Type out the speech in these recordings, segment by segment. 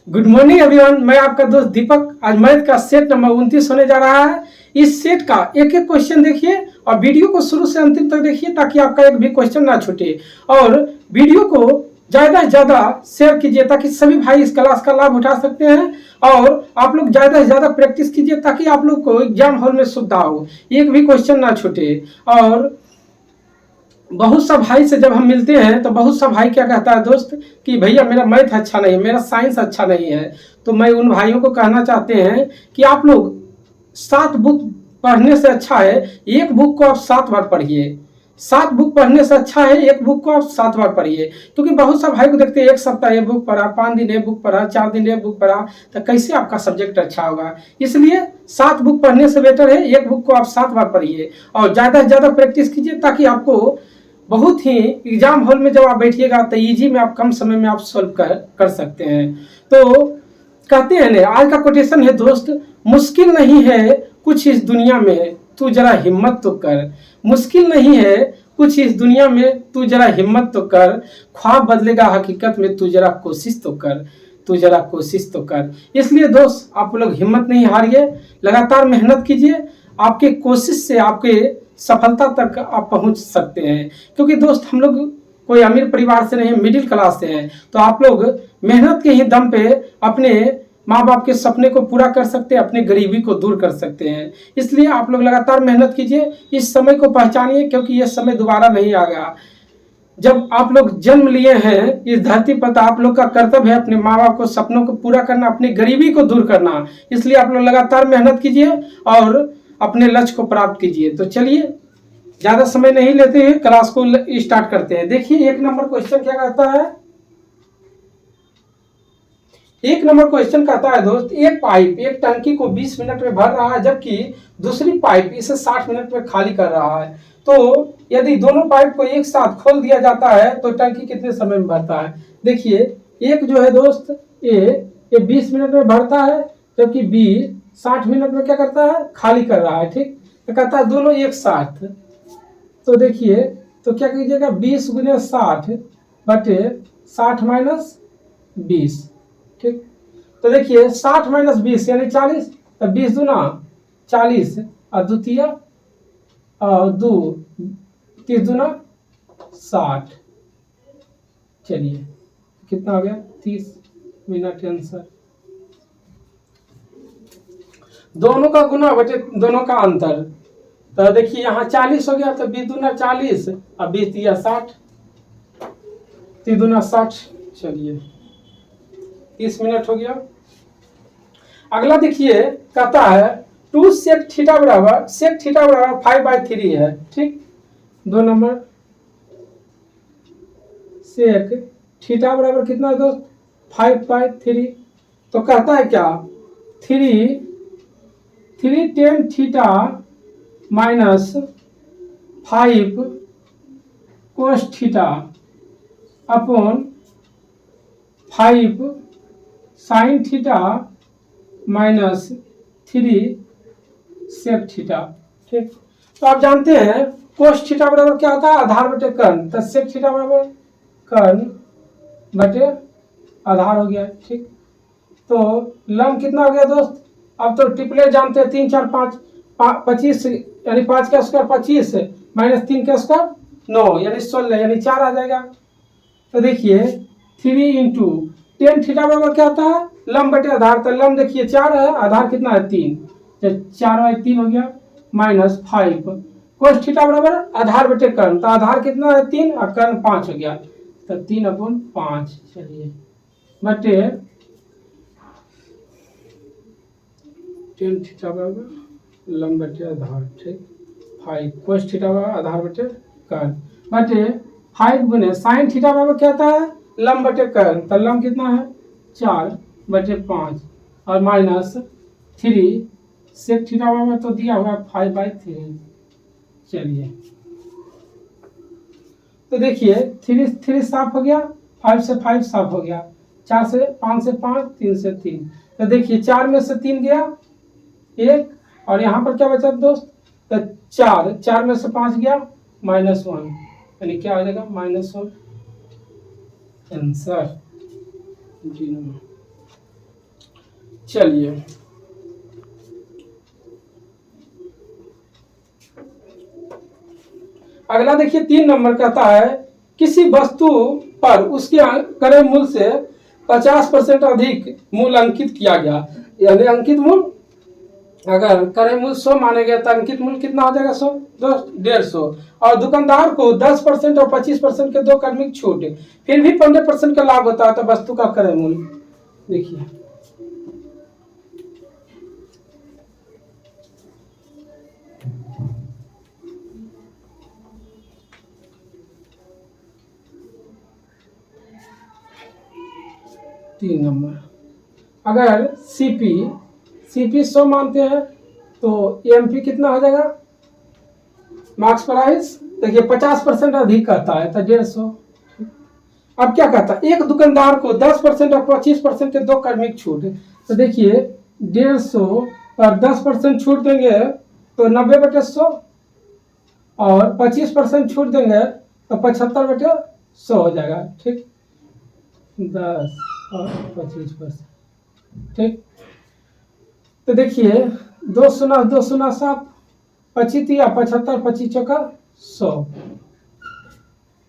Good morning everyone, मैं आपका दोस्त दीपक। आज मैथ का सेट नंबर 29 होने जा रहा है। इस सेट का एक एक क्वेश्चन देखिए और वीडियो को शुरू से अंतिम तक देखिए ताकि आपका एक भी क्वेश्चन ना छूटे। और वीडियो को ज्यादा से ज्यादा शेयर कीजिए ताकि सभी भाई इस क्लास का लाभ उठा सकते हैं। और आप लोग ज्यादा से ज्यादा प्रैक्टिस कीजिए ताकि आप लोग को एग्जाम हॉल में सुविधा हो, एक भी क्वेश्चन ना छूटे। और बहुत सा भाई से जब हम मिलते हैं तो बहुत सा भाई क्या कहता है दोस्त कि भैया मेरा मैथ अच्छा नहीं है, मेरा साइंस अच्छा नहीं है। तो मैं उन भाइयों को कहना चाहते हैं कि आप लोग 7 बुक पढ़ने से अच्छा है एक बुक को आप 7 बार पढ़िए। 7 बुक पढ़ने से अच्छा है एक बुक को आप 7 बार पढ़िए। क्योंकि बहुत सा भाई को देखते हैं एक सप्ताह ये बुक पढ़ा, 5 दिन ये बुक पढ़ा, 4 दिन ये बुक पढ़ा, तो कैसे आपका सब्जेक्ट अच्छा होगा। इसलिए 7 बुक पढ़ने से बेटर है एक बुक को आप 7 बार पढ़िए और ज़्यादा से ज़्यादा प्रैक्टिस कीजिए ताकि आपको बहुत ही एग्जाम हॉल में जब आप बैठिएगा तो इजी में आप कम समय में आप सॉल्व कर सकते हैं। तो कहते हैं ना, आज का कोटेशन है दोस्त, मुश्किल नहीं है कुछ इस दुनिया में तू जरा हिम्मत तो कर। मुश्किल नहीं है कुछ इस दुनिया में तू जरा हिम्मत तो कर। ख्वाब बदलेगा हकीकत में तू जरा कोशिश तो कर। तू जरा कोशिश तो कर। इसलिए दोस्त आप लोग हिम्मत नहीं हारिए, लगातार मेहनत कीजिए। आपके कोशिश से आपके सफलता तक आप पहुंच सकते हैं। क्योंकि दोस्त हम लोग कोई अमीर परिवार से नहीं, मिडिल क्लास से हैं। तो आप लोग मेहनत के ही दम पे अपने माँ बाप के सपने को पूरा कर सकते हैं, अपनी गरीबी को दूर कर सकते हैं। इसलिए आप लोग लगातार मेहनत कीजिए, इस समय को पहचानिए क्योंकि यह समय दोबारा नहीं आएगा। जब आप लोग जन्म लिए हैं इस धरती पर तो आप लोग का कर्तव्य है अपने माँ बाप को सपनों को पूरा करना, अपनी गरीबी को दूर करना। इसलिए आप लोग लगातार मेहनत कीजिए और अपने लक्ष्य को प्राप्त कीजिए। तो चलिए ज्यादा समय नहीं लेते हैं, क्लास को स्टार्ट करते हैं। देखिए 1 नंबर क्वेश्चन क्या कहता है। 1 नंबर क्वेश्चन कहता है दोस्त, एक पाइप एक टंकी को 20 मिनट में भर रहा है जबकि दूसरी पाइप इसे 60 मिनट में खाली कर रहा है। तो यदि दोनों पाइप को एक साथ खोल दिया जाता है तो टंकी कितने समय में भरता है। देखिए एक जो है दोस्त ये 20 मिनट में भरता है जबकि बी 60 मिनट में क्या करता है, खाली कर रहा है। ठीक, तो कहता है दोनों एक साथ। तो देखिए तो क्या कीजिएगा, 20 गुने 60 बटे 60 माइनस 20। ठीक, तो देखिए 60 माइनस 20 यानी 40। तो 20 दूना 40 और द्वितीय 2 30 दूना 60। चलिए कितना हो गया, 30 मिनट आंसर। दोनों का गुना बटे दोनों का अंतर। तो देखिए यहाँ 40 हो गया तो 20 दूना 40 और 20 दिया 60, 30 दूना 60। चलिए 30 मिनट हो गया। अगला देखिए कहता है 2 सेक थीटा बराबर 5/3 है। ठीक, 2 नंबर सेक थीटा बराबर कितना है दोस्त, 5/3। तो कहता है क्या, 3 tan theta minus 5 cos theta upon 5 sine theta minus 3 sec theta. ठीक, तो आप जानते हैं कोस थीटा बराबर क्या होता है, आधार बटे कर्ण। तो सेक थीटा बराबर कर्ण बटे आधार हो गया। ठीक, तो लंब कितना हो गया दोस्त, अब तो ट्रिपलेट जानते हैं, 3 4 5 25 यानी 5 का स्क्वायर 25 माइनस 3 का स्क्वायर 9 यानी 16 यानी 4 आ जाएगा। तो देखिए 3 इंटू टेन थीटा बराबर क्या होता है, लंब बटे आधार। तो लंब देखिए 4 है, आधार कितना है 3, तो 4/3 हो गया माइनस 5 कोस थीटा बराबर आधार बटे कर्ण। तो आधार कितना है 3 और कर्ण 5 हो गया, तो 3/5। चलिए बटे टेन थीटा बराबर लंब बटे आधार। ठीक, 5 कोस थीटा बराबर आधार बटे कर्ण बटे 5 गुने साइन थीटा बराबर क्या होता है, लंब बटे कर्ण। तो लंब कितना है 4/5 और माइनस 3 सेक थीटा बराबर तो दिया हुआ 5/3। चलिए तो देखिए 3 साफ हो गया, 5 से 5 साफ हो गया, 4 से 5 से 5, 3 से 3। तो देखिए 4 में से 3 गया 1 और यहाँ पर क्या बचा दोस्त, तो 4 में से 5 गया -1 यानी क्या आ जाएगा -1 आंसर। चलिए अगला देखिए 3 नंबर कहता है किसी वस्तु पर उसके क्रय मूल्य से 50% अधिक मूल्य अंकित किया गया, यानी अंकित मूल्य अगर क्रय मूल्य 100 माने गए तो अंकित मूल्य कितना हो जाएगा 100, 150। और दुकानदार को 10% और 25% के दो क्रमिक छूट, फिर भी 15% का लाभ होता है, तो वस्तु का क्रय मूल्य देखिए तीन नंबर अगर सीपी 100 मानते हैं तो एमपी कितना हो जाएगा मार्क्स प्राइस देखिए 50% अधिक कहता है तो 150। अब क्या कहता है एक दुकानदार को 10% और 25% के दो क्रमिक छूट, तो देखिए 150 और 10% छूट देंगे तो 90/100 और 25% छूट देंगे तो 75/100 हो जाएगा। ठीक 10 और 25%। ठीक तो देखिए 2 शून्य 2 शून्य 7 25 75 25 चौका 100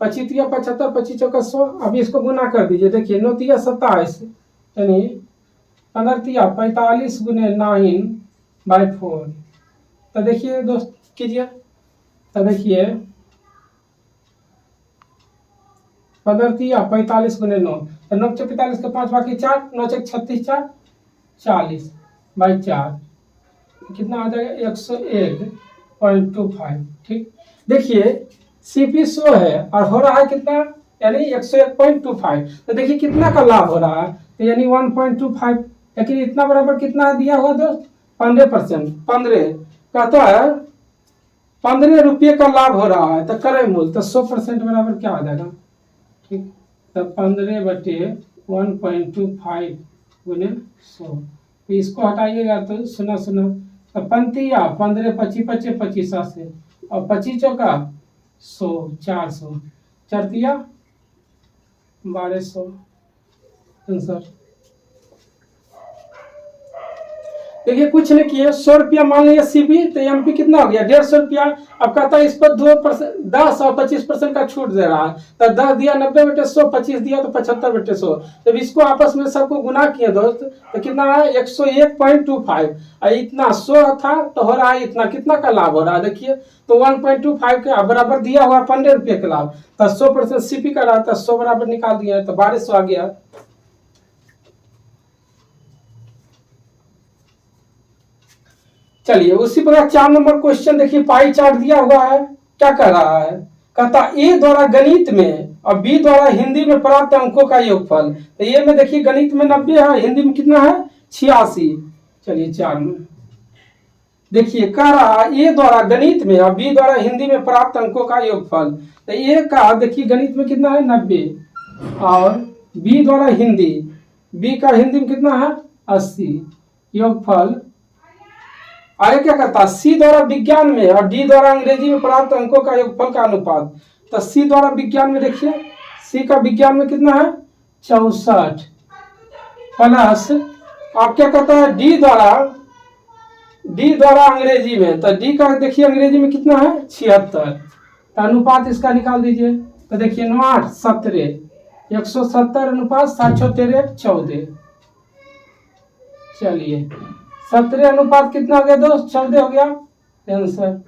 25 75 25 चौका 100। अब इसको गुना कर दीजिए, देखिए 9 तिया 27 यानी 15 45 गुने 9/4। तो देखिए दोस्त कीजिए, तो देखिए 15 45 गुने 9 तो 9 से 45 के 5 बाकी 4 9 से 36 4 40/4 कितना आ जाएगा 101.25। ठीक देखिए सीपी 100 है और हो रहा है कितना यानी 101.25, तो देखिए कितना का लाभ हो रहा है तो यानी 1.25, लेकिन इतना बराबर कितना दिया हुआ दोस्त 15%। 15 कहता है 15 रुपये का लाभ हो रहा है तो क्रय मूल्य तो 100% बराबर क्या हो जाएगा। ठीक तो 15/1.25 गुने 100, तो इसको हटाइएगा तो 0 0 तो 15 25 25 25 से और 25 चौका 100 400 4 1200 आंसर। देखिए कुछ नहीं किए 100 रुपया मान लिया सीपी तो एमपी कितना हो गया 150 रुपया। अब कहता है इस पर 2% 10 और 25% का छूट दे रहा है, तो 10 दिया 90/100 25 दिया तो 75/100। जब इसको आपस में सबको गुना किए दोस्त तो कितना है 101.25, और इतना 100 था तो हो रहा है इतना, कितना का लाभ हो रहा है देखिए तो 1.25 के बराबर दिया हुआ 15 रुपये का लाभ, तो 100% सीपी का रहा था 100 बराबर निकाल दिया तो 1200 आ गया। चलिए उसी प्रकार 4 नंबर क्वेश्चन देखिए पाई चार्ट दिया हुआ है, क्या कह रहा है कहता ए द्वारा गणित में और बी द्वारा हिंदी में प्राप्त अंकों का योगफल। तो ये में देखिए गणित में 90 है, हिंदी में कितना है 86। चलिए 4 में देखिए कह रहा है ए द्वारा गणित में और बी द्वारा हिंदी में प्राप्त अंकों का योगफल। तो ए का देखिए गणित में कितना है 90 और बी द्वारा हिंदी, बी का हिंदी में कितना है 80 योगफल। आगे क्या करता है सी द्वारा विज्ञान में और डी द्वारा अंग्रेजी में प्राप्त अंकों का योगफल का अनुपात। तो सी द्वारा विज्ञान में देखिए सी का विज्ञान में कितना है 64 प्लस आप क्या कहता है डी द्वारा अंग्रेजी में, तो डी का देखिए अंग्रेजी में कितना है 76, तो अनुपात इसका निकाल दीजिए। तो देखिए 9 8 17 170 अनुपात 7 6 13 14। चलिए 17 अनुपात कितना हो गया दोस्त 14 हो गया आंसर।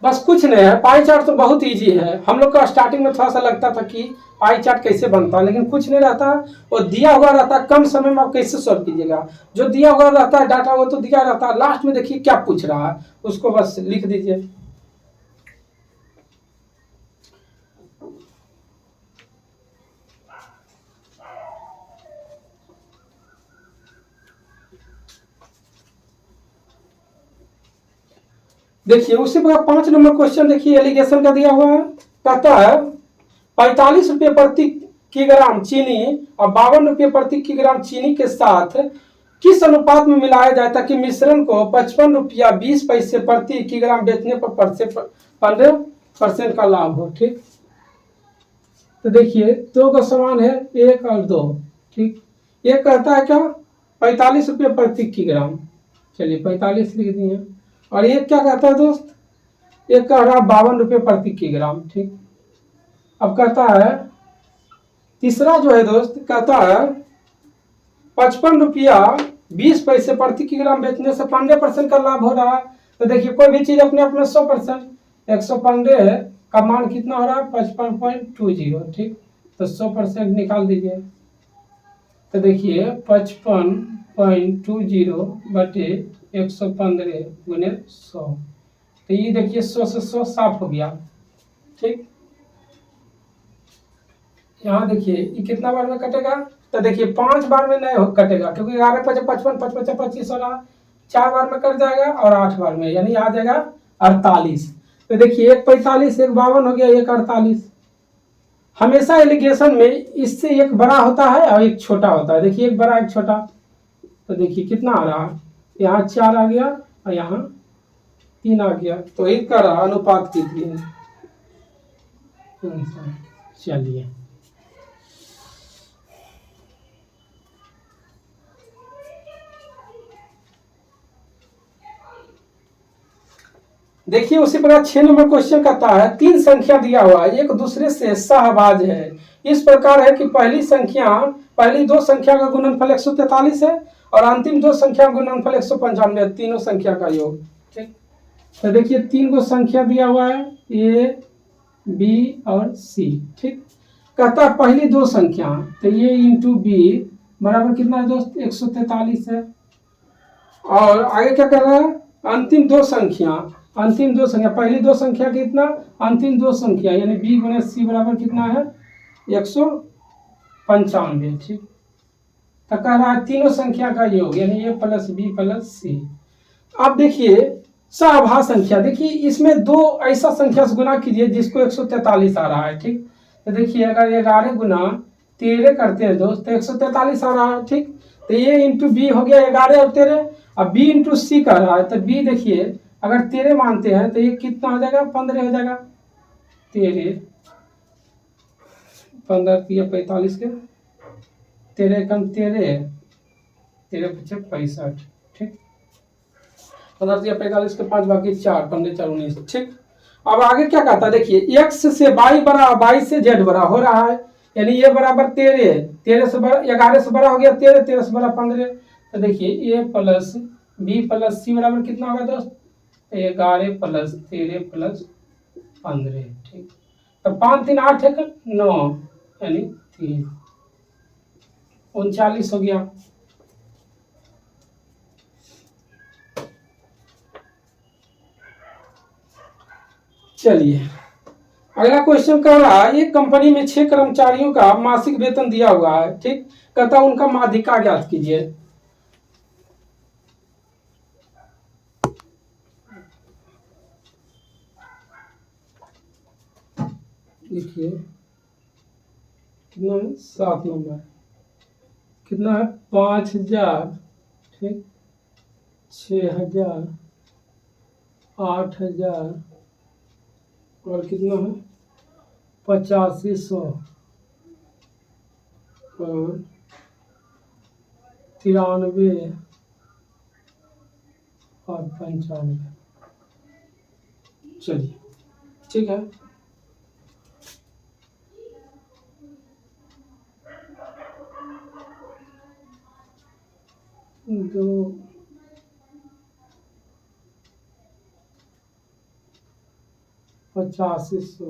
बस कुछ नहीं है, पाई चार्ट तो बहुत इजी है। हम लोग का स्टार्टिंग में थोड़ा सा लगता था कि पाई चार्ट कैसे बनता है, लेकिन कुछ नहीं रहता और दिया हुआ रहता है, कम समय में आप कैसे सॉल्व कीजिएगा। जो दिया हुआ रहता है डाटा वो तो दिया रहता है, लास्ट में देखिए क्या पूछ रहा है उसको बस लिख दीजिए। देखिए उसी प्रकार 5 नंबर क्वेश्चन देखिए एलिगेशन का दिया हुआ है, कहता है 45 रुपये प्रति किलोग्राम चीनी और 52 रुपये प्रति किलोग्राम चीनी के साथ किस अनुपात में मिलाया जाए ताकि मिश्रण को 55 रुपया 20 पैसे प्रति किलोग्राम बेचने पर 15% का लाभ हो। ठीक तो देखिए 2 का समान है 1 और 2। ठीक ये कहता है क्या 45 रुपये प्रति किलोग्राम, चलिए 45 लिख दिए। और ये क्या कहता है दोस्त, ये कह रहा 52 रुपये प्रति किलोग्राम, ठीक। अब कहता है तीसरा जो है दोस्त, कहता है 55 रुपया 20 पैसे प्रति किलोग्राम बेचने से 15% का लाभ हो रहा है। तो देखिए कोई भी चीज अपने आप में 100%, 115 का मान कितना हो रहा है 55.20, ठीक। तो 100% निकाल दीजिए। तो देखिए 55.20 बटे 115 गुने 100, तो ये देखिए 100 से 100 साफ हो गया, ठीक। यहाँ देखिए ये कितना बार में कटेगा, तो देखिए 5 बार में नहीं कटेगा, क्योंकि 11 5 55 55 25 हो रहा, 4 बार में कट जाएगा और 8 बार में, यानी आ जाएगा 48। तो देखिए एक 45, एक 52 हो गया, एक 48। हमेशा एलिगेशन में इससे एक बड़ा होता है और एक छोटा होता है। देखिए एक बड़ा एक छोटा, तो देखिए कितना आ रहा है, यहाँ 4 आ गया और यहाँ 3 आ गया, तो एक का रहा अनुपात कितनी है। चलिए देखिए उसी प्रकार 6 नंबर क्वेश्चन कहता है 3 संख्या दिया हुआ है, एक दूसरे से सहभाज्य है। इस प्रकार है कि पहली 2 संख्या का गुणनफल 143 है और अंतिम 2 संख्या का गुणनफल 195 है, तीनों संख्या का योग, ठीक। तो देखिए 3 को संख्या दिया हुआ है, ए बी और सी, ठीक। कहता है पहली 2 संख्या, तो ये इंटू बी बराबर कितना है दोस्त 143 है। और आगे क्या कर रहा है, अंतिम 2 संख्या, पहली 2 संख्या कितना, अंतिम 2 संख्या यानी b गुने सी बराबर कितना है 195, ठीक। तो कह रहा है तीनों संख्या का योग यानी a प्लस बी प्लस सी। अब देखिए सहभाज्य संख्या, देखिए इसमें 2 ऐसा संख्या से गुना कीजिए जिसको 143 आ रहा है, ठीक। तो देखिए अगर 11 गुना 13 करते हैं दोस्त तो 143 आ रहा है, ठीक। तो ये इंटू बी हो गया 11 और 13, अब बी इंटू सी कर रहा है, तो बी देखिए अगर 13 मानते हैं तो ये कितना हो जाएगा 15 हो जाएगा, 13 15 45 के 13 कम 13 13 पचे 65, ठीक। 15 45 के 5 बाकी 4 15 4 19, ठीक। अब आगे क्या कहता है, देखिए x से y से z बड़ा हो रहा है, यानी ये बराबर 13 से बड़ा 11 से बड़ा हो गया 13 से बड़ा 15। तो देखिए a प्लस बी प्लस सी बराबर कितना होगा दोस्त 11 प्लस 13 प्लस 15, ठीक। तो 5 3 8 1 9 यानी 3 39 हो गया। चलिए अगला क्वेश्चन कह रहा है एक कंपनी में 6 कर्मचारियों का मासिक वेतन दिया हुआ है, ठीक। कहता उनका माध्यिका ज्ञात कीजिए। देखिए कितना है 7 नंबर, कितना है 5000, ठीक, 6000, 8000 और कितना है 8500 और 93 और 95। चलिए ठीक है, दो 8500,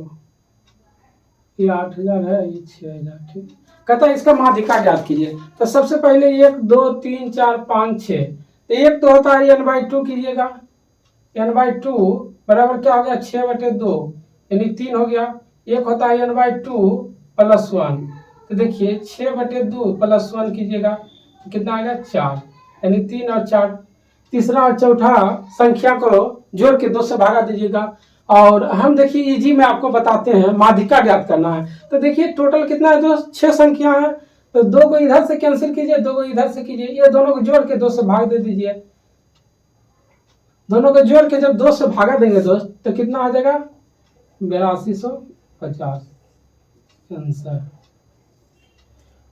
ये 8000 है, ये 6000, ठीक। कहता है इसका माध्यिका ज्ञात कीजिए। तो सबसे पहले 1 2 3 4 5 6, तो एक तो होता है n/2 कीजिएगा, n/2 बराबर क्या हो गया 6/2 यानी 3 हो गया। एक होता है n/2 + 1, तो देखिए 6/2 + 1 कीजिएगा तो कितना आएगा 4 यानी 3 और 4। तीसरा और चौथा संख्या को जोड़ के 2 से भागा दीजिएगा। और हम देखिए इजी में आपको बताते हैं, माध्यिका ज्ञात करना है। तो देखिए टोटल कितना है दोस्त 6 संख्या है, तो 2 को इधर से कैंसिल कीजिए, 2 को इधर से कीजिए, ये दोनों को जोड़ के 2 से भाग दे दीजिए। दोनों को जोड़ के जब 2 से भागा देंगे दोस्त तो कितना आ जाएगा 8250 आंसर।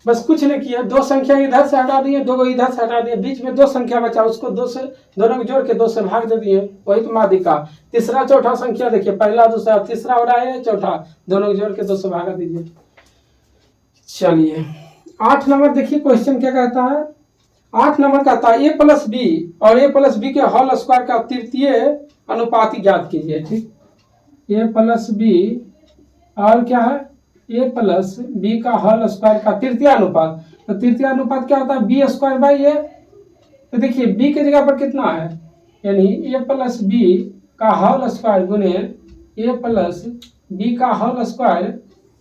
बस कुछ नहीं किया, दो संख्या इधर से हटा दिए, दो इधर से हटा दिए, बीच में दो संख्या बचा, उसको दो से दोनों को जोड़ के दो से भाग दे दिए, वही तो माध्यिका। तीसरा चौथा संख्या देखिए, पहला दूसरा तीसरा हो रहा है, चौथा दोनों को जोड़ के दो से भागा दीजिए। चलिए 8 नंबर देखिए क्वेश्चन क्या कहता है। 8 नंबर कहता है a प्लस बी और a प्लस बी के होल स्क्वायर का तृतीय अनुपात ज्ञात कीजिए। ठीक, a प्लस बी और क्या है, a प्लस बी का होल स्क्वायर का तृतीय अनुपात। तो तृतीय अनुपात क्या होता है, बी स्क्वायर बाई ए। तो देखिए b की जगह पर कितना है, यानी a प्लस बी का होल स्क्वायर गुने a प्लस बी का होल स्क्वायर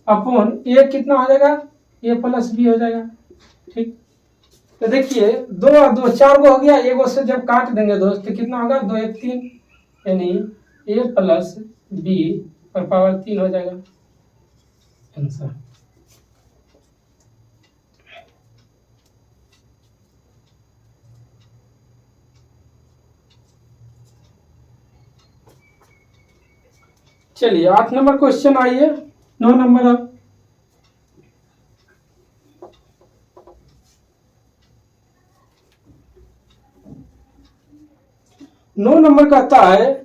अपॉन a कितना हो जाएगा, a प्लस बी हो जाएगा। ठीक, तो देखिए 2 और 2 4 गो हो गया, एगो से जब काट देंगे दोस्त तो कितना होगा, 2 1 3, यानी a प्लस बी पर पावर 3 हो जाएगा आंसर। चलिए 8 नंबर क्वेश्चन आइए, 9 नंबर अब। 9 नंबर कहता है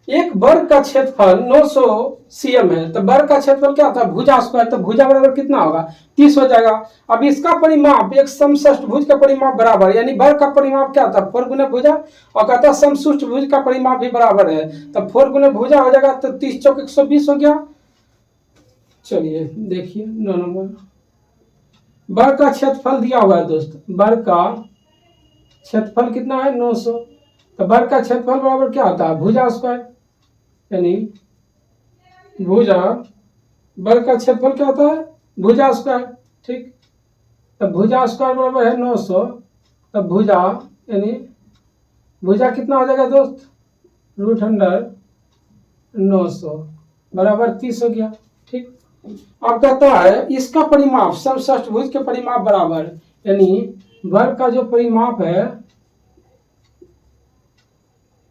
एक वर्ग का क्षेत्रफल 900 cm है, तो वर्ग का क्षेत्रफल क्या होता है, भुजा स्क्वायर। तो भुजा बराबर कितना होगा, 30 हो जाएगा। अब इसका परिमाप एक समषष्ठभुज का परिमाप बराबर, यानी वर्ग का परिमाप क्या होता है, 4 गुना भुजा, और कहता है समषष्ठभुज का परिमाप भी बराबर है, तो 4 गुना भुजा हो जाएगा, तो 30 चौक 120 हो गया। चलिए देखिए 9 नंबर, वर्ग का क्षेत्रफल दिया हुआ है दोस्त, वर्ग का क्षेत्रफल कितना है 900, तो वर्ग का क्षेत्रफल बराबर क्या होता है, भुजा स्क्वायर, यानी भुजा, वर्ग का क्षेत्रफल क्या होता है, भुजा स्क्वायर। ठीक, तो भुजा स्क्वायर बराबर है 900, तो भुजा यानी भुजा कितना हो जाएगा दोस्त, √900 बराबर 30 हो गया। ठीक, अब कहता है इसका परिमाप समषष्ठभुज के परिमाप बराबर, यानी वर्ग का जो परिमाप है,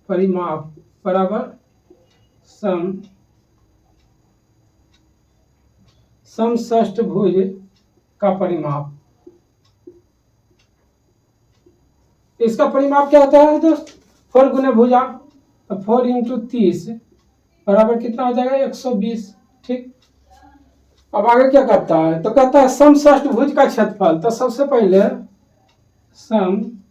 परिमाप बराबर समषष्ठभुज का परिमाप। इसका परिमाप क्या होता है दोस्त, 4 गुना भुजा, तो 4 × 30 बराबर कितना हो जाएगा, 120। ठीक, अब आगे क्या करता है, तो कहता है समषष्ठभुज का क्षेत्रफल। तो सबसे पहले समषष्ठभुज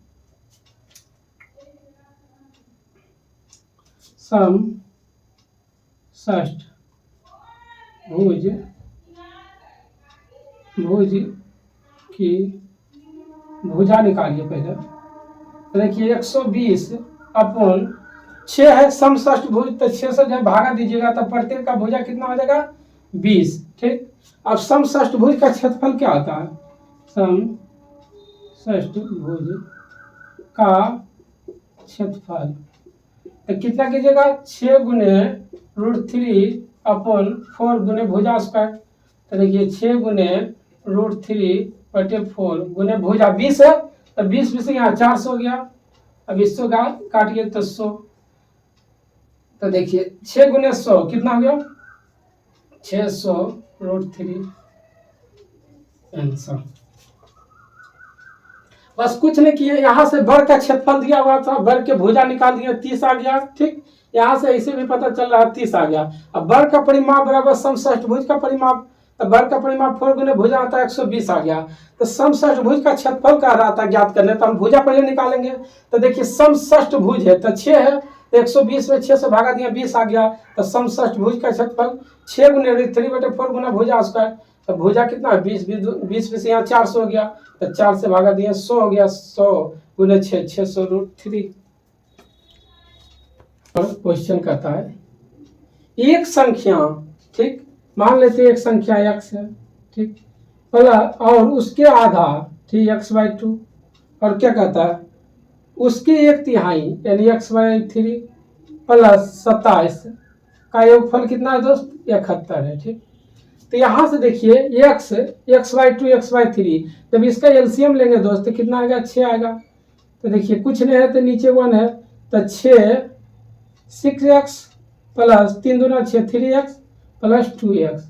की भुजा निकालिए पहले। तो देखिए 120 अपॉन 6 है समषष्ठभुज, तो 6 से जब भागा दीजिएगा तो प्रत्येक का भुजा कितना हो जाएगा, 20। ठीक, अब समषष्ठभुज का क्षेत्रफल क्या होता है, समषष्ठभुज का क्षेत्रफल तो कितना कीजिएगा, 6 गुने √3 अपॉन 4 गुने भुजा स्क्वायर। तो देखिए 6 गुने √3/4 गुने भुजा 20 है, तो 20 से यहाँ 400 हो गया। अब 100 काटिए तो 100, तो देखिए 6 गुने 100 कितना हो गया, 600√3 आंसर। बस कुछ नहीं किए, यहाँ से वर्ग का क्षेत्रफल दिया हुआ था, वर्ग के भुजा निकाल दिया, 30 आ गया। ठीक, यहाँ से ऐसे भी पता चल रहा है 30 आ गया। अब वर्ग का परिमाप बराबर समषष्ठभुज का परिमाप, तो वर्ग का परिमाप 4 गुने भुजा आता है, 120 आ गया। तो समषष्ठभुज का क्षेत्रफल कह रहा था ज्ञात करने, तो हम भुजा पहले निकालेंगे। तो देखिए समषष्ठभुज है, तो 6 है, 120 में 6 से भागा दिया, 20 आ गया। तो समषष्ठभुज का क्षेत्रफल 6 गुने √3/4 गुना भुजा स्क्वायर, तो भुजा कितना है, 20 से यहाँ 400 हो गया, तो 4 से भागा दिया, 100 हो गया, 100 गुने 6, 600√3। क्वेश्चन कहता है एक संख्या, ठीक, मान लेते हैं एक संख्या x है, ठीक, और उसके आधा, ठीक, x/2, और क्या कहता है उसके 1/3 यानी x/3 प्लस 27 का योगफल कितना है दोस्त, 71 है। ठीक, तो यहाँ से देखिए x/2 x/3, जब इसका एलसीएम लेंगे दोस्त तो कितना आएगा, 6 आएगा। तो देखिए कुछ नहीं है तो नीचे 1 है, तो 6x प्लस 3 दूना 6 3x प्लस 2x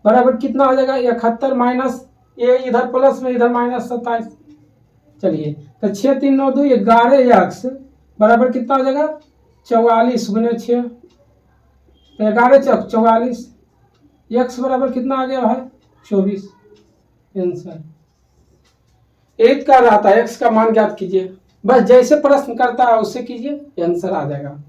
बराबर कितना हो जाएगा, 71 माइनस ये इधर प्लस में इधर माइनस 27। चलिए तो 6 3 9 2 11 एक्स बराबर कितना हो जाएगा 44 गुने 6, तो 11 चौक 44, एक्स बराबर कितना आ गया भाई 24। आंसर 8 का रहा था, एक्स का मान ज्ञात कीजिए। बस जैसे प्रश्न करता है उससे कीजिए, आंसर आ जाएगा।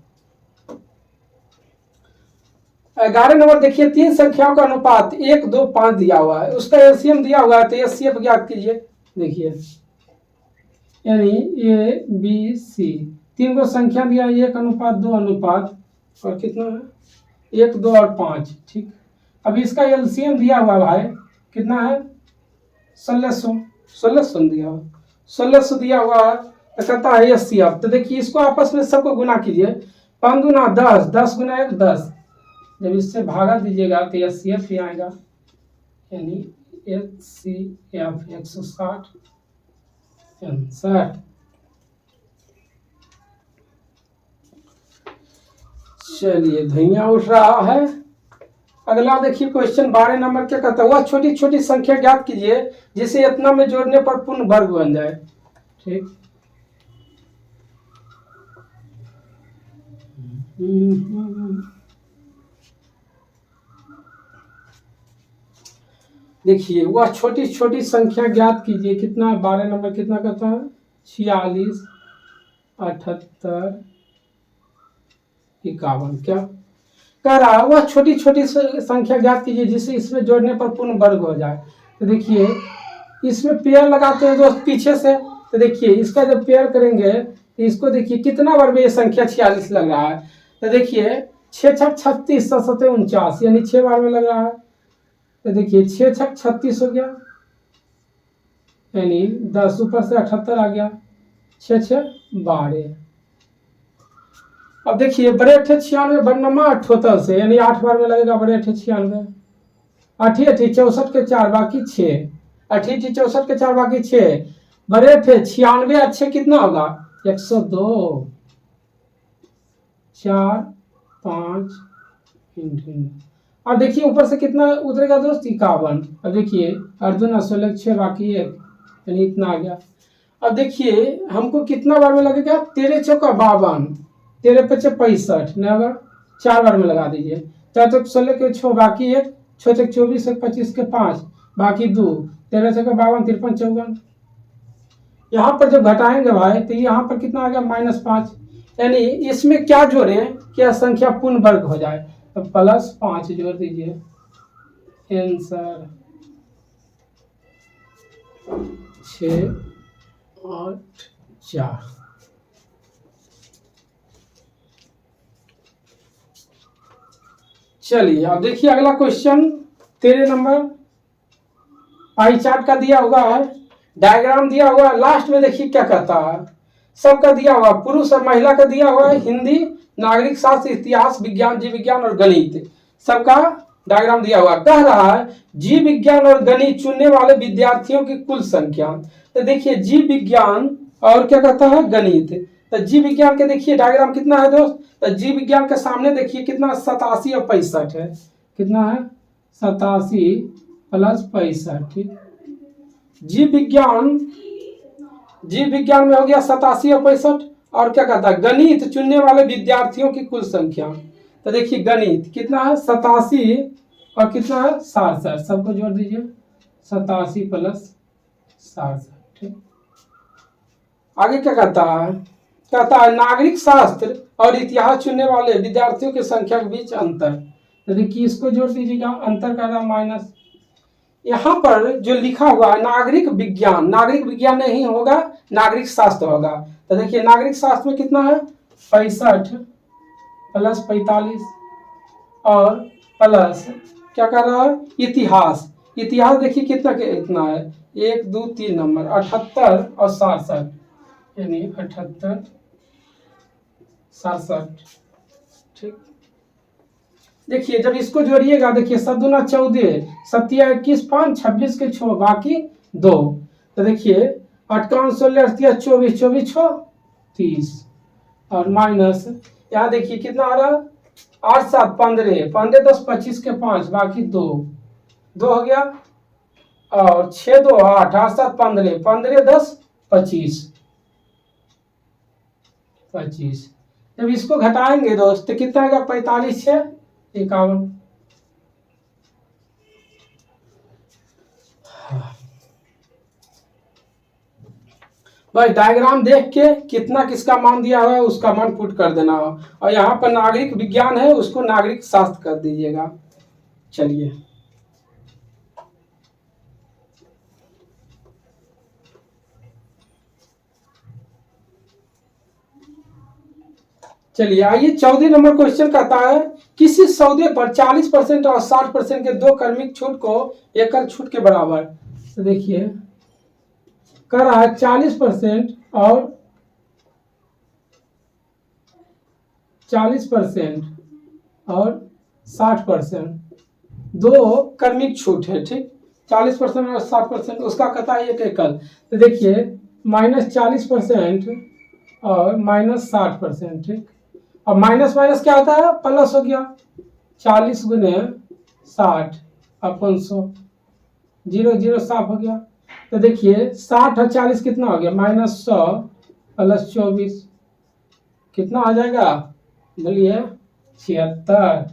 11 नंबर देखिए, 3 संख्याओं का अनुपात 1 2 5 दिया हुआ है, उसका एलसीएम दिया हुआ है, तो एचसीएफ ज्ञात कीजिए। देखिए यानी ए बी सी 3 को संख्या दिया, 1 अनुपात 2 अनुपात और कितना है 1 2 और 5। ठीक, अब इसका एलसीएम दिया हुआ भाई कितना है 1600 दिया हुआ, 1600 दिया हुआ है, तो कहता है एचसीएफ। तो देखिए इसको आपस में सबको गुना कीजिए, 5 दूना 10, 10 गुना 1 10, जब इससे भागा दीजिएगा तो एचसीएफ ही आएगा, यानी एचसीएफ 160 आंसर। चलिए धुइयां उठ रहा है। अगला देखिए क्वेश्चन 12 नंबर क्या कहता है, वह छोटी छोटी संख्या ज्ञात कीजिए जिसे इतना में जोड़ने पर पूर्ण वर्ग बन जाए। ठीक, देखिए वह छोटी छोटी संख्या ज्ञात कीजिए, कितना 12 नंबर कितना कहता है 46 78 51। क्या कह रहा है, वह छोटी छोटी संख्या ज्ञात कीजिए जिसे इसमें जोड़ने पर पूर्ण वर्ग हो जाए। तो देखिए इसमें पेयर लगाते हैं दोस्त पीछे से, तो देखिए इसका जब पेयर करेंगे तो इसको देखिए कितना बार में ये संख्या 46 लग रहा है, तो देखिए 6 6 36 7 7 49, यानी 6 बार में लग रहा है। तो देखिए 6 6 36 हो गया, यानी 10 ऊपर से 78 आ गया, 6 6 12। अब देखिए बड़े अठे 96 बननमा 78 से, यानी 8 बार में लगेगा बड़े अठे 96, अठी अठी 64 के 4 बाकी 6, अठी अठी 64 के 4 बाकी 6, बड़े अठे 96 अच्छे कितना होगा 102, 4 5 अब देखिए ऊपर से कितना उतरेगा दोस्त 51। अब देखिए अर्जुन 16 6 बाकी 1, यानी इतना आ गया। अब देखिए हमको कितना बार में लगेगा 13 चौका 52, 13 पचे 65 न होगा, 4 बार में लगा दीजिए, 4 चौक 16 के 6 बाकी 1, 6 चौक 24 25 के 5 बाकी 2, 13 चौका 52 53 54। यहाँ पर जब घटाएंगे भाई तो यहाँ पर कितना आ गया -5, यानी इसमें क्या जोड़ें क्या संख्या पूर्ण वर्ग हो जाए, तो +5 जोड़ दीजिए, आंसर 6 8 4। चलिए अब देखिए अगला क्वेश्चन 13 नंबर, पाई चार्ट का दिया हुआ है, डायग्राम दिया हुआ है, लास्ट में देखिए क्या कहता है, सबका दिया हुआ पुरुष और महिला का दिया हुआ है, हिंदी नागरिक शास्त्र इतिहास विज्ञान जीव विज्ञान और गणित सबका डायग्राम दिया हुआ। कह रहा है जीव विज्ञान और गणित चुनने वाले विद्यार्थियों की कुल संख्या। तो देखिए जीव विज्ञान और क्या कहता है गणित, तो जीव विज्ञान के देखिए डायग्राम कितना है दोस्त, तो जीव विज्ञान के सामने देखिए कितना 87 और 65 है, कितना है 87 + 65। ठीक, जीव विज्ञान में हो गया 87 और 65, और क्या कहता है गणित चुनने वाले विद्यार्थियों की कुल संख्या। तो देखिए गणित कितना है 87 और कितना है 67, सबको जोड़ दीजिए 87 + 67। ठीक, आगे क्या कहता है नागरिक शास्त्र और इतिहास चुनने वाले विद्यार्थियों की संख्या के बीच अंतर। तो देखिए इसको जोड़ दीजिएगा, अंतर का नाम माइनस, यहाँ पर जो लिखा हुआ है नागरिक विज्ञान नहीं होगा, नागरिक शास्त्र होगा। तो देखिए नागरिक शास्त्र में कितना है 65 + 45 और प्लस क्या कर रहा है इतिहास देखिए कितना के इतना है 1 2 3 नंबर 78 और 67, यानी 78 67। ठीक, देखिए जब इसको जोड़िएगा देखिए 7 दूना 14, 7 21 5 26 के 6 बाकी 2, तो देखिए 8 16 24 24 6 30 और माइनस यहाँ देखिए कितना आ रहा 8 7 15 15 10 25 के 5 बाकी 2 हो गया, और 6 2 8, 8 7 15, 15 10 25, 25। जब इसको घटाएंगे दोस्त तो कितना आएगा? 45 6 51। बस डायग्राम देख के कितना किसका मान दिया हुआ है उसका मान पुट कर देना हो। और यहाँ पर नागरिक विज्ञान है, उसको नागरिक शास्त्र कर दीजिएगा। चलिए चलिए आइए 14 नंबर क्वेश्चन कहता है किसी सौदे पर 40% और 60% के दो क्रमिक छूट को एकल छूट के बराबर। तो देखिए कर रहा है 40% और 40% और 60%, दो क्रमिक छूट है। ठीक, 40% और 60%, उसका कहता है एक एकल। तो देखिए -40% और -60%। ठीक, और माइनस माइनस क्या होता है? प्लस हो गया। 40 गुने 60 अपन 100, 0 0 साफ हो गया। तो देखिए 60 और 40 कितना हो गया? -100 + 24 कितना आ जाएगा? बोलिए 76,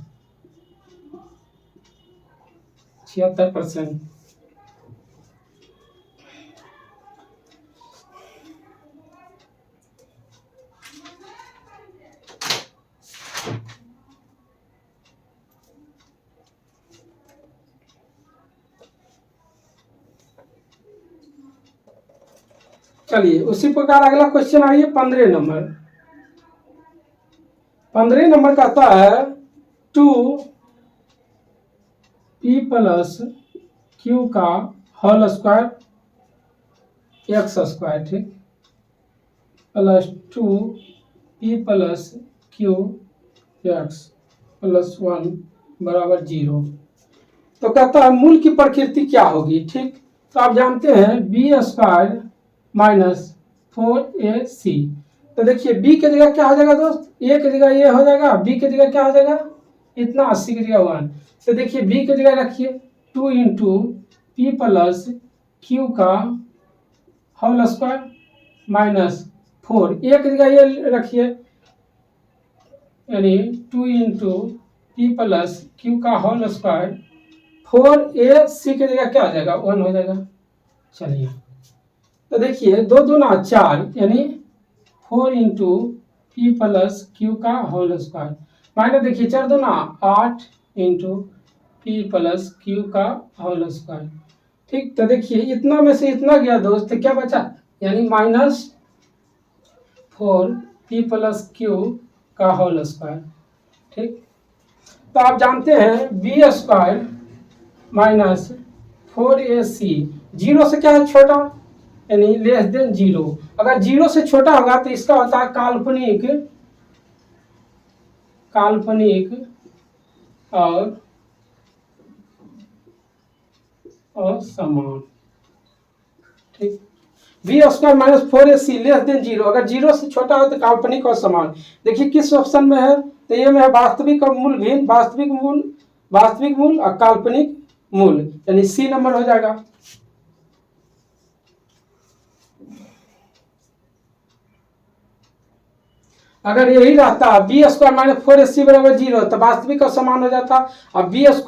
76%। चलिए उसी प्रकार अगला क्वेश्चन आइए 15 नंबर। 15 नंबर कहता है 2p + q का होल स्क्वायर x²। ठीक, +2p + q x + 1 = 0। तो कहता है मूल की प्रकृति क्या होगी। ठीक, तो आप जानते हैं b² - 4ac। तो देखिए b की जगह क्या हो जाएगा दोस्त? a की जगह ये हो जाएगा, b की जगह क्या हो जाएगा? इतना, 80 की जगह 1। तो देखिए b की जगह रखिए 2 × p + q का होल स्क्वायर -4, a की जगह ये रखिए, यानी 2 × p + q का होल स्क्वायर 4ac की जगह क्या हो जाएगा? 1 हो जाएगा। चलिए तो देखिए 2 दूना 4, यानी 4 × p + q का होल स्क्वायर, माइनस देखिए 4 दूना 8 × p + q का होल स्क्वायर। ठीक, तो देखिए इतना में से इतना गया दोस्त, तो क्या बचा? यानी -4p + q का होल स्क्वायर। ठीक, तो आप जानते हैं b² - 4ac 0 से क्या है? छोटा, यानी <0। अगर 0 से छोटा होगा तो इसका होता है काल्पनिक और समान। ठीक, b² - 4ac <0। अगर 0 से छोटा हो तो काल्पनिक और समान। देखिए किस ऑप्शन में है? तो ये में है वास्तविक और मूल भिन्न, वास्तविक मूल और काल्पनिक मूल, यानी सी नंबर हो जाएगा। अगर यही रहता b² - 4ac = 0 तो वास्तविक और समान हो जाता, और b² -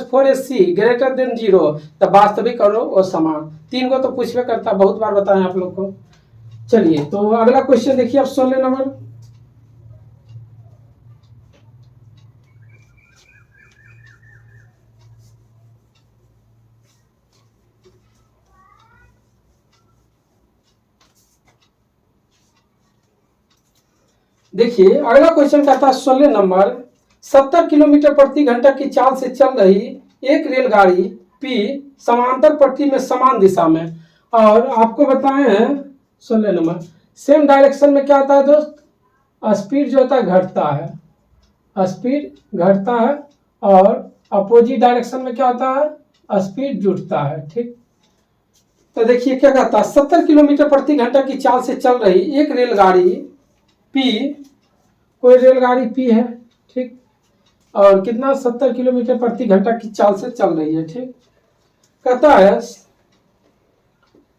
4ac > 0 तो वास्तविक और समान। 3 को तो पूछवे करता, बहुत बार बताएं आप लोग को। चलिए तो अगला क्वेश्चन देखिए अब 16 नंबर। देखिए अगला क्वेश्चन कहता है 16 नंबर, 70 किलोमीटर प्रति घंटा की चाल से चल रही एक रेलगाड़ी P समांतर पट्टी में समान दिशा में, और आपको बताए हैं 16 नंबर सेम डायरेक्शन में क्या होता है दोस्त? स्पीड जो होता है घटता है, स्पीड घटता है, और अपोजिट डायरेक्शन में क्या होता है? स्पीड जुटता है। ठीक, तो देखिए क्या कहता है 70 किलोमीटर प्रति घंटा की चाल से चल रही एक रेलगाड़ी P, कोई रेलगाड़ी P है। ठीक, और कितना? 70 किलोमीटर प्रति घंटा की चाल से चल रही है। ठीक, कहता है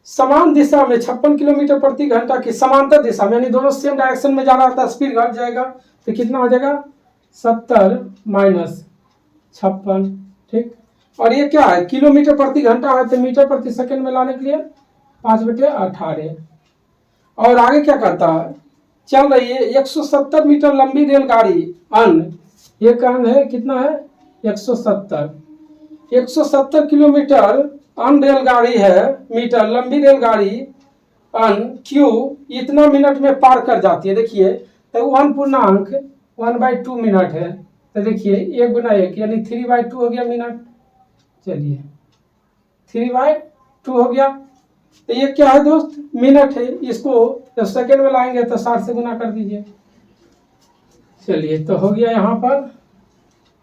समान दिशा में 56 किलोमीटर प्रति घंटा की समांतर दिशा में, यानी दोनों सेम डायरेक्शन में जा रहा था, स्पीड घट जाएगा तो कितना हो जाएगा 70 माइनस 56, ठीक। और ये क्या है, किलोमीटर प्रति घंटा है तो मीटर प्रति सेकंड में लाने के लिए 5/18। और आगे क्या करता है, चल रही है 170 मीटर लंबी रेलगाड़ी ये कौन है, कितना है 170 किलोमीटर रेलगाड़ी है, मीटर लंबी रेलगाड़ी क्यू इतना मिनट में पार कर जाती है। देखिए तो 1/2 मिनट है, तो देखिए 1 × 1 यानी 3/2 हो गया मिनट। चलिए 3/2 हो गया, तो ये क्या है दोस्त, मिनट है। इसको जब सेकेंड में लाएंगे तो 60 से गुना कर दीजिए। चलिए तो हो गया यहाँ पर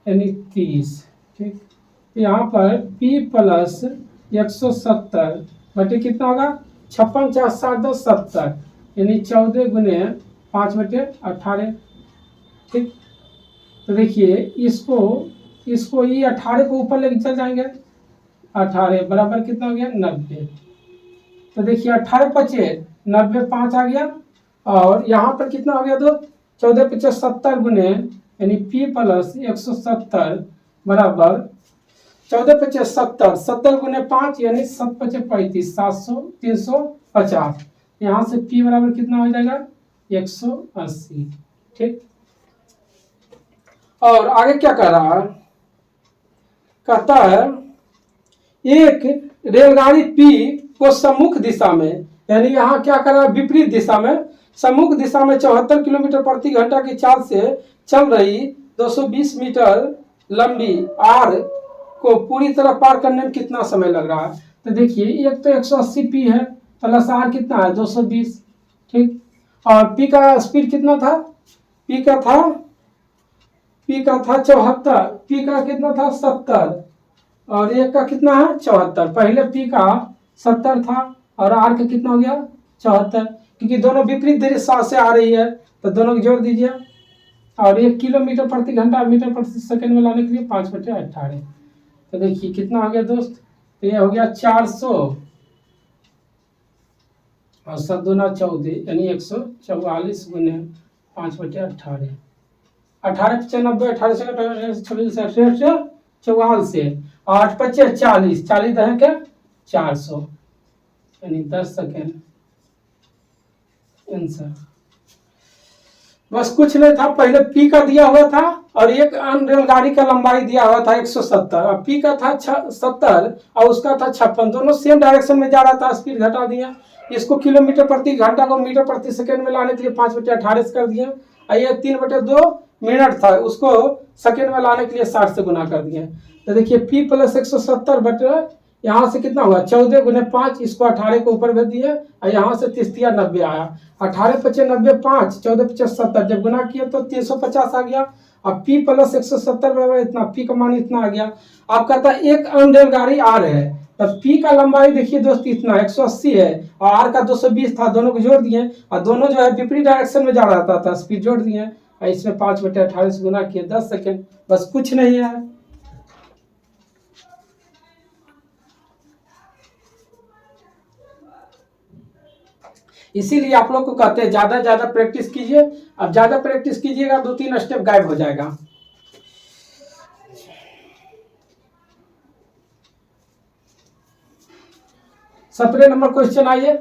यानी 30, ठीक। यहाँ पर P + 170 बटे कितना होगा 56 × 7 = 70, यानी 14 × 5/18, ठीक। तो देखिए इसको ये 18 को ऊपर लेके चल जाएंगे, 18 बराबर कितना हो गया 90। तो देखिए 18 × 90 5 आ गया, और यहाँ पर कितना हो गया दोस्त 14 × 5 = 70 गुने, यानी P + 170 बराबर 14 × 5 = 70, 70 × 5 यानी 7 × 5 = 35, 700 350। यहाँ से P बराबर कितना हो जाएगा 180, ठीक। और आगे क्या कर रहा है, कहता है एक रेलगाड़ी P को सम्मुख दिशा में, यानी यहाँ क्या कर रहा है विपरीत दिशा में, सम्मुख दिशा में 74 किलोमीटर प्रति घंटा की चाल से चल रही 220 मीटर लंबी R को पूरी तरह पार करने में कितना समय लग रहा है। तो देखिए एक तो 180 P है प्लस R कितना है 220, ठीक। और P का स्पीड कितना था, P का था 74, P का कितना था 70, और एक का कितना है 74। पहले P का 70 था और R का कितना हो गया 74, क्योंकि दोनों विपरीत दिशा से आ रही है तो दोनों को जोड़ दीजिए। और 1 किलोमीटर प्रति घंटा मीटर प्रति सेकंड में लाने के लिए 5/18। तो देखिए कितना हो गया दोस्त, तो ये हो गया 400 और 7 दूना 14 यानी 144 गुने 5/18। 18 × 90 18 से 44 से 8 × 5 = 40, 40 है क्या 400 यानी 10 सेकेंड आंसर। बस कुछ नहीं था, पहले P का दिया हुआ था और एक अन्य रेलगाड़ी का लंबाई दिया हुआ था 170, और P का था 70 और उसका था 56, दोनों सेम डायरेक्शन में जा रहा था, स्पीड घटा दिया। इसको किलोमीटर प्रति घंटा को मीटर प्रति सेकंड में लाने के लिए 5/18 से कर दिया, और ये 3/2 मिनट था, उसको सेकंड में लाने के लिए 60 से गुना कर दिया। तो देखिए P + 170 बटे यहाँ से कितना हुआ 14 × 5, इसको 18 को ऊपर भेज दिए और यहाँ से 30 × 90 आया, 18 × 5 = 90, 5 14 × 5 = 70, जब गुना किया तो 350 आ गया। अब P + 170 बराबर इतना, P का मान इतना आ गया। आप कहता है एक अन्य रेलगाड़ी R है, तब P का लंबाई देखिए दोस्त इतना 180 है और R का 220 था, दोनों को जोड़ दिए और दोनों जो है विपरीत डायरेक्शन में जा रहा था, स्पीड जोड़ दिए और इसमें 5/18 से गुना किए 10 सेकेंड। बस कुछ नहीं है। इसीलिए आप लोग को कहते हैं ज्यादा प्रैक्टिस कीजिए। अब ज्यादा प्रैक्टिस कीजिएगा 2-3 स्टेप गायब हो जाएगा। 17 नंबर क्वेश्चन आइए।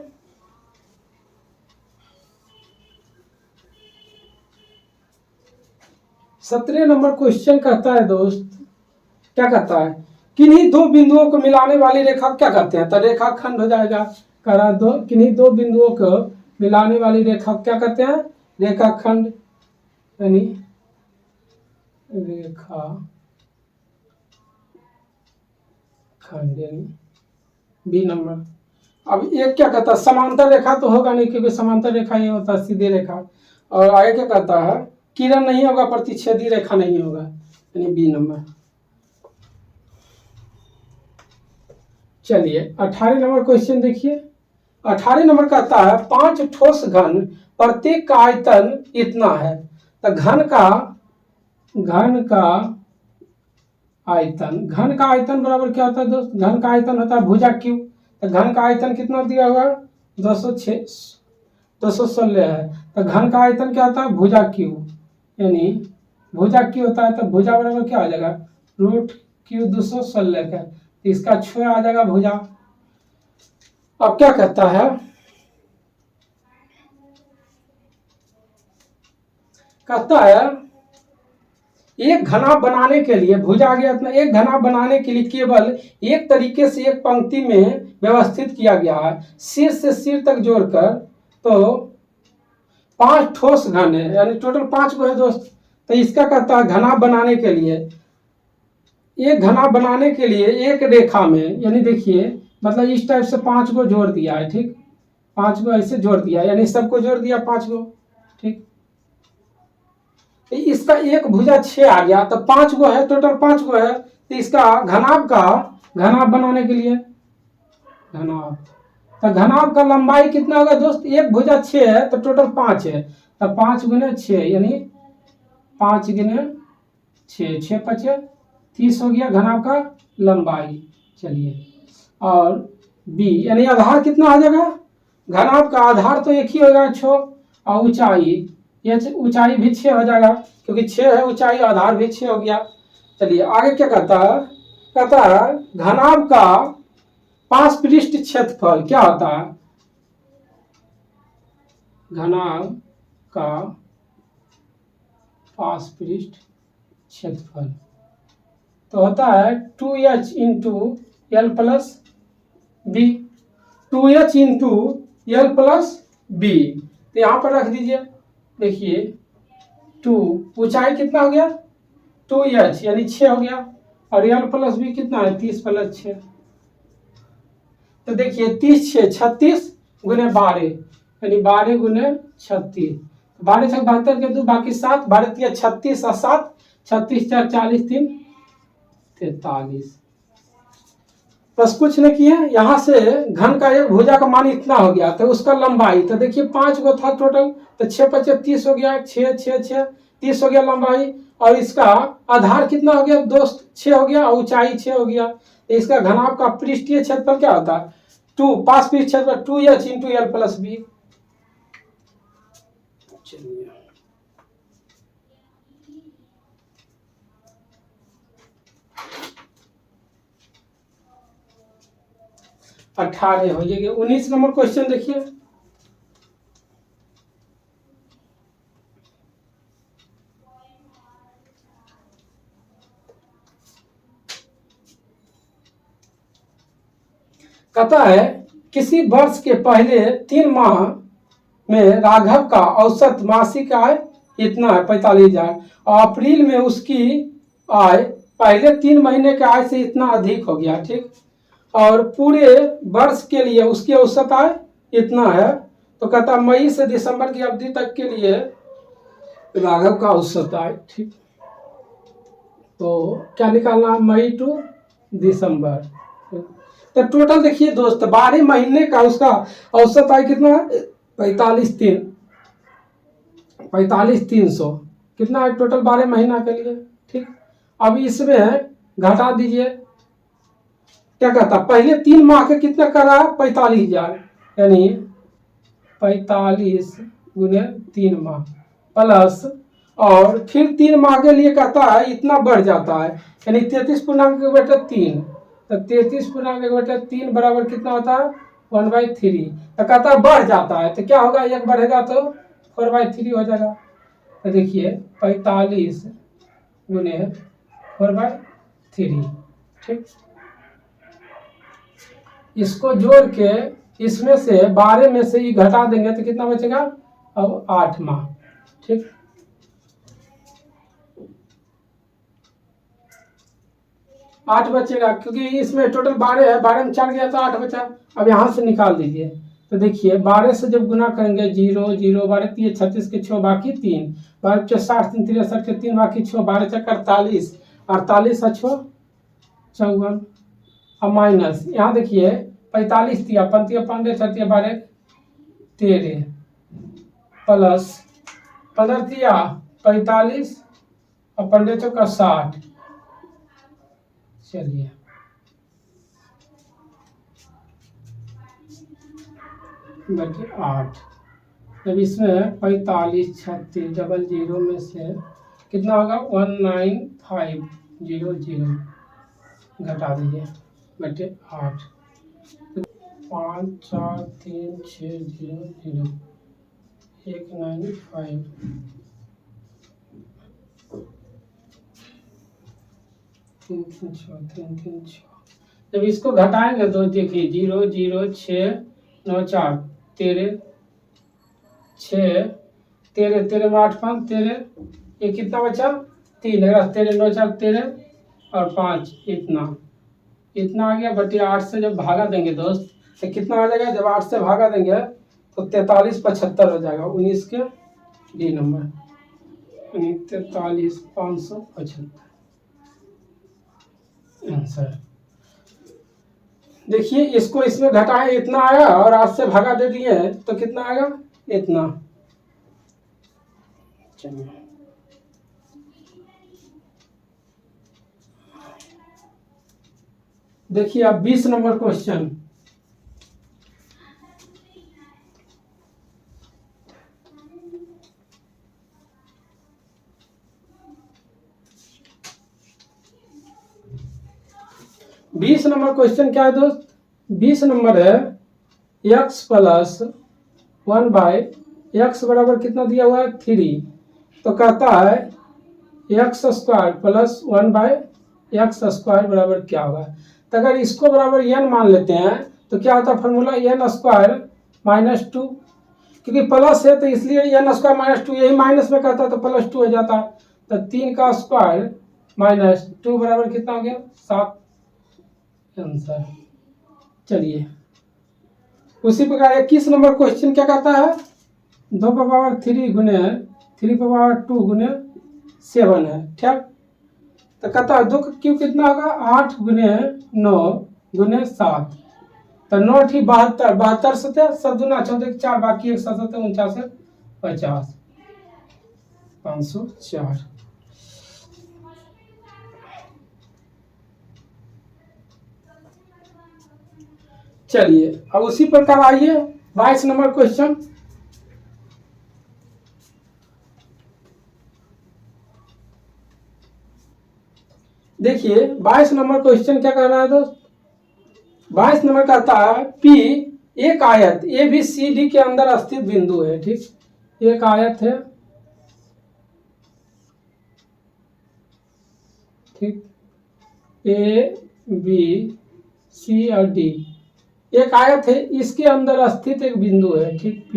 सत्रह नंबर क्वेश्चन कहता है दोस्त, क्या कहता है किन्हीं दो बिंदुओं को मिलाने वाली रेखा क्या कहते हैं, तो रेखाखंड हो जाएगा। करा दो किन्हीं दो बिंदुओं को मिलाने वाली रेखा क्या कहते हैं, रेखाखंड, यानी रेखा खंड, यानी बी नंबर। अब एक क्या कहता है समांतर रेखा तो होगा नहीं, क्योंकि समांतर रेखा ये होता है सीधी रेखा। और आगे क्या कहता है किरण नहीं होगा, प्रतिच्छेदी रेखा नहीं होगा, यानी बी नंबर। चलिए 18 नंबर क्वेश्चन देखिए। 18 नंबर कहता है 5 ठोस घन प्रत्येक का आयतन इतना है। तो घन का आयतन बराबर क्या होता है दोस्त, घन का आयतन होता है भुजा क्यू। तो घन का आयतन कितना दिया हुआ 216 है। तो घन का आयतन क्या होता है भुजा क्यू, यानी भुजा क्यू होता है तो भुजा बराबर क्या आ जाएगा √Q 216 का, तो इसका 6 आ जाएगा भुजा। अब क्या कहता है, कहता है एक घनाभ बनाने के लिए भुजा गया इतना, एक घनाभ बनाने के लिए केवल एक तरीके से एक पंक्ति में व्यवस्थित किया गया है सिर से सिर तक जोड़कर, तो 5 ठोस घन है, यानी टोटल 5 को है दोस्त। तो इसका कहता है घनाभ बनाने के लिए, एक घनाभ बनाने के लिए एक रेखा में, यानी देखिए मतलब इस टाइप से 5 को जोड़ दिया है, ठीक 5 को ऐसे जोड़ दिया, यानी सबको जोड़ दिया 5 को, ठीक। इसका एक भुजा 6 आ गया, तो 5 को है, टोटल 5 को है। तो इसका घनाभ बनाने के लिए घनाभ, तो घनाभ का लंबाई कितना होगा दोस्त, एक भुजा 6 है तो टोटल 5 है, तो 5 गुने 6 यानी 5 गुने 6, 6 5 30 हो गया घनाभ का लंबाई। चलिए, और बी यानी आधार कितना आ जाएगा, घनाभ का आधार तो एक ही होगा 6, और ऊंचाई ये ऊंचाई भी 6 हो जाएगा, क्योंकि 6 है ऊंचाई, आधार भी 6 हो गया। चलिए आगे क्या कहता है, कहता है घनाभ का पास पृष्ठ क्षेत्रफल क्या होता है, घनाभ का पास पृष्ठ क्षेत्रफल तो होता है 2h into L plus B, 2h into L plus B. तो यहाँ पर रख दीजिए, देखिए 2 ऊंचाई कितना हो गया 2h यानी 6 हो गया, और एल प्लस बी कितना है 30 + 6, तो देखिए 30 6 36 गुने 12 यानी 12 गुने 36, 12 6 72 के 2 बाकी 7, 12 3 36 और 7 36 4 40 3 43। बस कुछ नहीं किए, यहाँ से घन का एक भुजा का मान इतना हो गया, तो उसका लंबाई तो देखिए 5 को था टोटल, तो 6 5 30 हो गया, 6 6 6 30 हो गया लंबाई, और इसका आधार कितना हो गया दोस्त 6 हो गया, और ऊंचाई 6 हो गया। तो इसका घनाभ का पृष्ठीय क्षेत्रफल क्या होता है 2, पास पृष्ठ क्षेत्रफल 2h into L plus B. चलिए 18 हो जाएगा। 19 नंबर क्वेश्चन देखिए, कहता है किसी वर्ष के पहले 3 माह में राघव का औसत मासिक आय इतना है 45,000, और अप्रैल में उसकी आय पहले 3 महीने के आय से इतना अधिक हो गया, ठीक, और पूरे वर्ष के लिए उसकी औसत आय इतना है। तो कहता मई से दिसंबर की अवधि तक के लिए राघव का औसत आय, ठीक, तो क्या निकालना मई टू दिसंबर, तो टोटल देखिए दोस्त 12 महीने का उसका औसत आय कितना है 45,300 कितना है टोटल 12 महीना के लिए, ठीक। अब इसमें घटा दीजिए, क्या कहता पहले 3 माह के कितना कर रहा है 45,000, यानी 45 गुने 3 माह प्लस, और फिर 3 माह के लिए कहता है इतना बढ़ जाता है, यानी 33.3, तो 33.3 बराबर कितना होता है 1/3, तो कहता है बढ़ जाता है, तो क्या होगा एक बढ़ेगा तो 4/3 हो जाएगा। तो देखिए 45 गुने 4/3, ठीक, इसको जोड़ के इसमें से 12 में से ये घटा देंगे तो कितना बचेगा अब 8 माह, ठीक। आठ बचेगा, क्योंकि इसमें टोटल 12 है, 12 में 4 गया तो 8 बचा। अब यहाँ से निकाल दीजिए, तो देखिए 12 से जब गुना करेंगे 0 0 12 3 36 के 6 बाकी 3 12 60 3 63 के 3 बाकी 6 12 चक्कर 48 48 और 6 54, अब माइनस यहाँ देखिए 45 दिया 15 15 छतिया 12 13 प्लस 15 दिया 45 और 15 चौका 60। चलिए बटे 8। जब इसमें 45 36 डबल जीरो में से कितना होगा 19500 घटा दीजिए बटे 8। 5 4 3 6 0 0 195 3 3 6 3 3 6। जब इसको घटाएंगे तो देखिए 0 0 6 9 4 13 6 13 13 में 8 5 13 ये कितना बचा 3 है 13 9 4 13 और 5 इतना आ गया बटे 8 से जब भागा देंगे दोस्त तो कितना आ जाएगा। जब 8 से भागा देंगे तो 43 75 हो जाएगा 19 के डी नंबर 43 575 आंसर। देखिए इसको इसमें घटाए इतना आया और 8 से भागा दे दिए तो कितना आएगा इतना। चलिए देखिए अब 20 नंबर क्वेश्चन। बीस नंबर क्वेश्चन क्या है दोस्त 20 नंबर है x प्लस 1/x बराबर कितना दिया हुआ है 3। तो कहता है x square plus 1/x square बराबर क्या होगा। तो अगर इसको बराबर n मान लेते हैं तो क्या होता है फॉर्मूला n स्क्वायर -2 क्योंकि प्लस है तो इसलिए n स्क्वायर -2 यही माइनस में कहता तो +2 हो जाता। तो 3 का स्क्वायर -2 बराबर कितना हो गया 7 आंसर। चलिए उसी प्रकार 21 नंबर क्वेश्चन क्या कहता है 2 पर पावर 3 गुने 3 पर पावर 2 गुने 7 है ठीक। तो कहता है 2 का क्यूब कितना होगा 8 गुने 9 गुने 7। तो 9 ठीक 72 72 सत्या सब दूना 14 4 बाकी 1 7 49 50 504। चलिए अब उसी प्रकार आइए 22 नंबर क्वेश्चन। देखिए 22 नंबर क्वेश्चन क्या कह रहा है दोस्त 22 नंबर कहता है P एक आयत ABCD के अंदर स्थित बिंदु है ठीक। एक आयत है ठीक ABC और D एक आयत है इसके अंदर स्थित एक बिंदु है ठीक P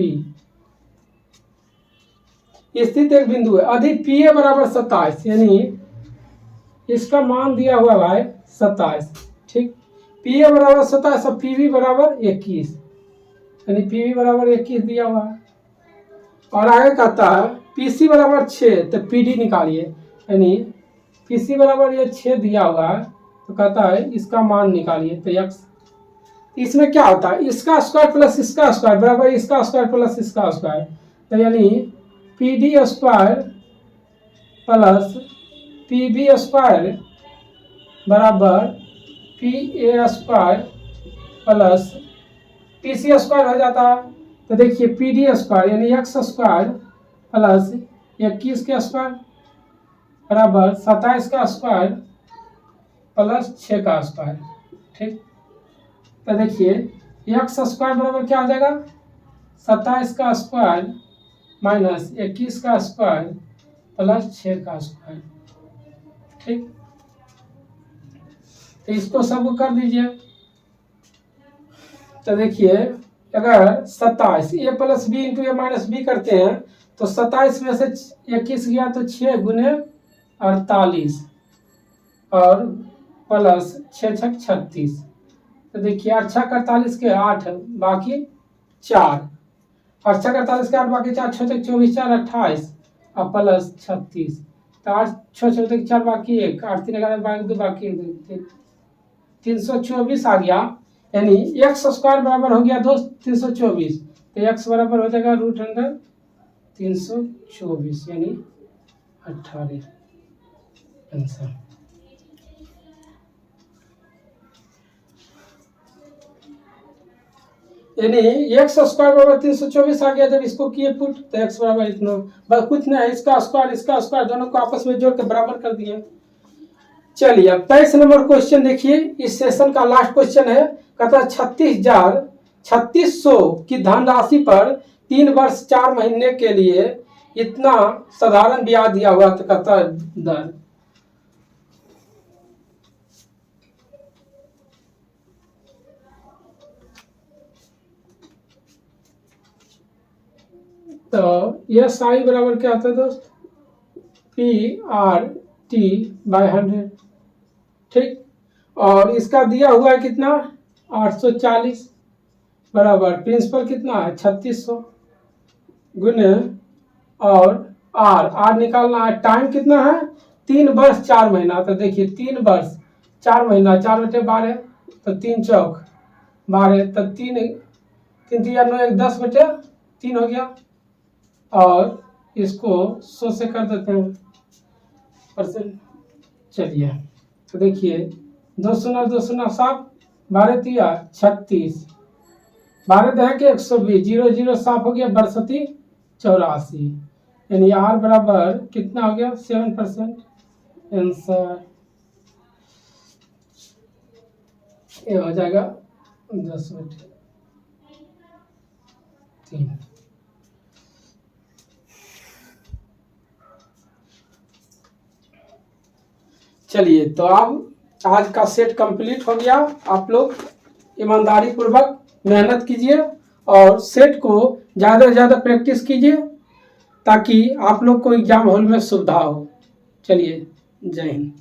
स्थित एक बिंदु है अधिक PA बराबर 27 यानी इसका मान दिया हुआ भाई 27 ठीक। PA बराबर 27 और PB बराबर 21 यानी PB बराबर 21 दिया हुआ है। और आगे कहता है PC बराबर 6 तो PD निकालिए यानी PC बराबर ये 6 दिया हुआ है तो कहता है इसका मान निकालिए तो x इसमें क्या होता है इसका स्क्वायर प्लस इसका स्क्वायर बराबर इसका स्क्वायर प्लस इसका स्क्वायर तो यानी PD square plus PB square बराबर PA square plus PC square हो जाता है। तो देखिए PD स्क्वायर यानी x स्क्वायर प्लस 21 के स्क्वायर बराबर 27 का स्क्वायर प्लस 6 का स्क्वायर ठीक। तो देखिए x स्क्वायर बराबर क्या हो जाएगा 27 का स्क्वायर माइनस 21 का स्क्वायर प्लस 6 का स्क्वायर ठीक। तो इसको सब कर दीजिए। तो देखिए अगर 27 a plus B into A minus B करते हैं तो 27 में से 21 गया तो 6 गुने 48 और प्लस 6 6 36। तो देखिए 8 6 48 के 8 बाकी 4 और 6 48 के 8 बाकी 4 6 6 24 4 28 और प्लस 36। तो 8 6 6 4 बाकी 1 8 3 11 बाकी 2 बाकी 324 आ गया यानी x स्क्वायर बराबर हो गया दोस्त 324। तो x बराबर हो जाएगा √अंडर 324 यानी 18 आंसर। यानी एक्स स्क्वायर बराबर 324 आ गया। जब इसको किए पुट तो एक्स बराबर इतना, बस कुछ नहीं है, इसका स्क्वायर दोनों को आपस में जोड़ के बराबर कर दिए। चलिए अब 23 नंबर क्वेश्चन देखिए, इस सेशन का लास्ट क्वेश्चन है। कहता है 36,600 की धनराशि पर 3 वर्ष 4 महीने के लिए इतना साधारण ब्याज दिया हुआ, तो कहता है दर। तो यह साई बराबर क्या होता है दोस्त, PRT/100, ठीक। और इसका दिया हुआ है कितना 840 बराबर प्रिंसिपल कितना है 3600 गुने, और आर निकालना है, टाइम कितना है 3 वर्ष 4 महीना। तो देखिए 3 वर्ष 4 महीना, 4 बटे 12 तो 3 चौक 12, तो 3 3 9 1 10 बटे 3 हो गया। और इसको 100 से कर देते हैं परसेंट। चलिए तो देखिए 2 शून्य 2 शून्य 7, 12 तिया 36, 12 दह के 120, 0 0 साफ हो गया 62 84, यानी आर बराबर कितना हो गया 7%। आंसर ये हो जाएगा 10/3। चलिए तो अब आज का सेट कंप्लीट हो गया। आप लोग ईमानदारी पूर्वक मेहनत कीजिए और सेट को ज़्यादा से ज़्यादा प्रैक्टिस कीजिए ताकि आप लोग को एग्जाम हॉल में सुविधा हो। चलिए जय हिंद।